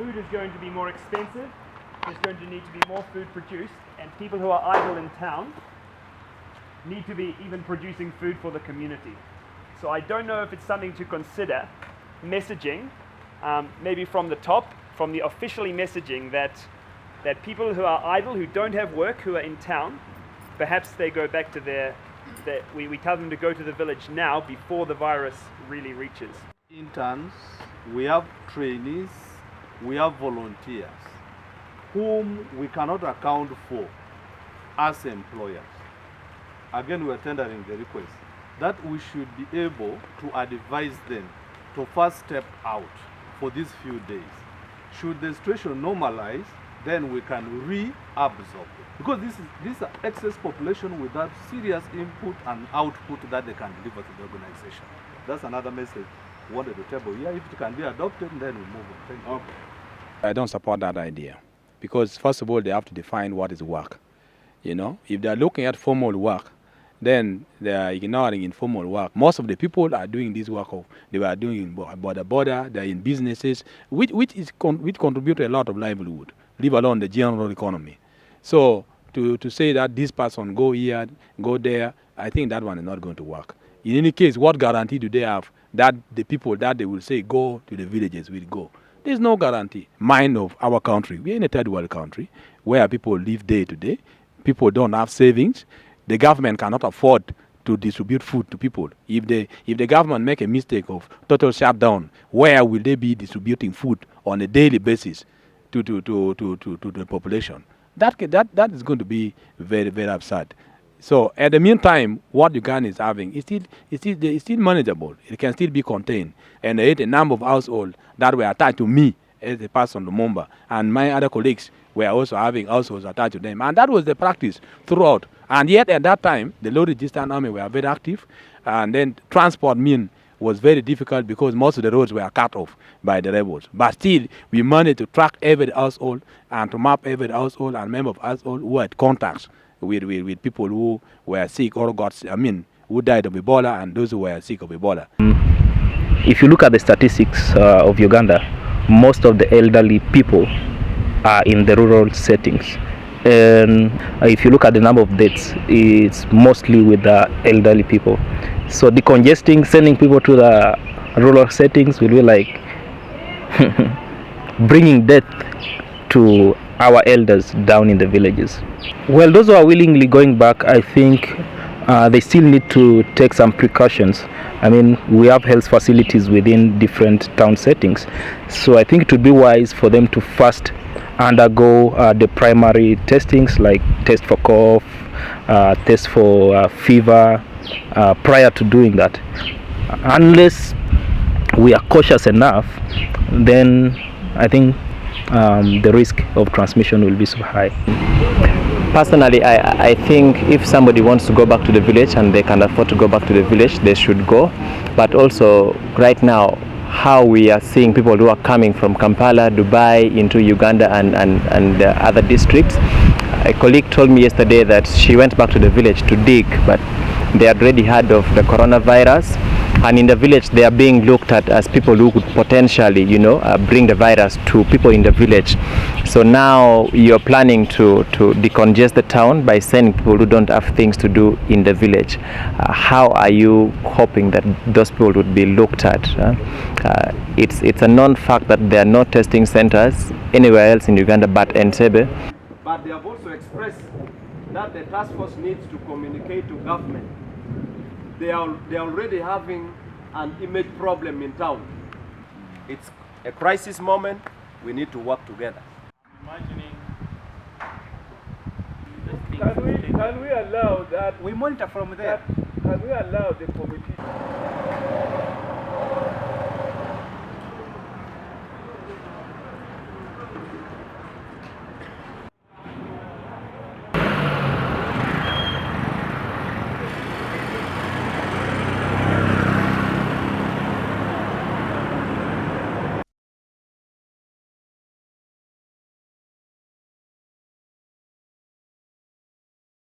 food is going to be more expensive, there's going to need to be more food produced, and people who are idle in town need to be even producing food for the community. So I don't know if it's something to consider, messaging, maybe from the top, from the officially messaging that people who are idle, who don't have work, who are in town, perhaps they go back to we tell them to go to the village now before the virus really reaches. Interns, we have trainees, we have volunteers whom we cannot account for as employers. Again, we are tendering the request that we should be able to advise them to first step out for these few days. Should the situation normalize, then we can reabsorb it. Because this is excess population without serious input and output that they can deliver to the organization. That's another message we wanted to table here. If it can be adopted, then we move on. Thank you. Okay. I don't support that idea. Because first of all, they have to define what is work. You know, if they are looking at formal work, then they are ignoring informal work. Most of the people are doing this work they were doing border, they're in businesses, which contribute a lot of livelihood, leave alone the general economy. So to say that this person go here, go there, I think that one is not going to work. In any case, what guarantee do they have that the people that they will say go to the villages will go? There's no guarantee. Mind of our country, we're in a third world country where people live day to day, people don't have savings. The government cannot afford to distribute food to people. If the government make a mistake of total shutdown, where will they be distributing food on a daily basis to the population? That is going to be very, very absurd. So at the meantime, what Uganda is having is still manageable. It can still be contained. And there is a number of households that were attached to me as a person, Lumumba, and my other colleagues were also having households attached to them. And that was the practice throughout. And yet at that time, the Low Resistance Army were very active. And then transport was very difficult because most of the roads were cut off by the rebels. But still, we managed to track every household and to map every household and member of household who had contacts with people who were sick or who died of Ebola and those who were sick of Ebola. If you look at the statistics of Uganda, most of the elderly people are in the rural settings. And if you look at the number of deaths, it's mostly with the elderly people. So decongesting, sending people to the rural settings will be like bringing death to our elders down in the villages. Well, those who are willingly going back, I think they still need to take some precautions. I mean, we have health facilities within different town settings. So I think it would be wise for them to first undergo the primary testings, like test for cough, test for fever, prior to doing that. Unless we are cautious enough, then I think the risk of transmission will be so high. Personally, I think if somebody wants to go back to the village and they can afford to go back to the village, they should go. But also, right now, how we are seeing people who are coming from Kampala, Dubai, into Uganda and other districts. A colleague told me yesterday that she went back to the village to dig, but they had already heard of the coronavirus. And in the village, they are being looked at as people who could potentially, bring the virus to people in the village. So now you're planning to decongest the town by sending people who don't have things to do in the village. How are you hoping that those people would be looked at? It's a known fact that there are no testing centers anywhere else in Uganda but Entebbe. But they have also expressed that the task force needs to communicate to government. They are already having an image problem in town. It's a crisis moment. We need to work together. Imagining. Can we allow that? We monitor from there. Can we allow the committee?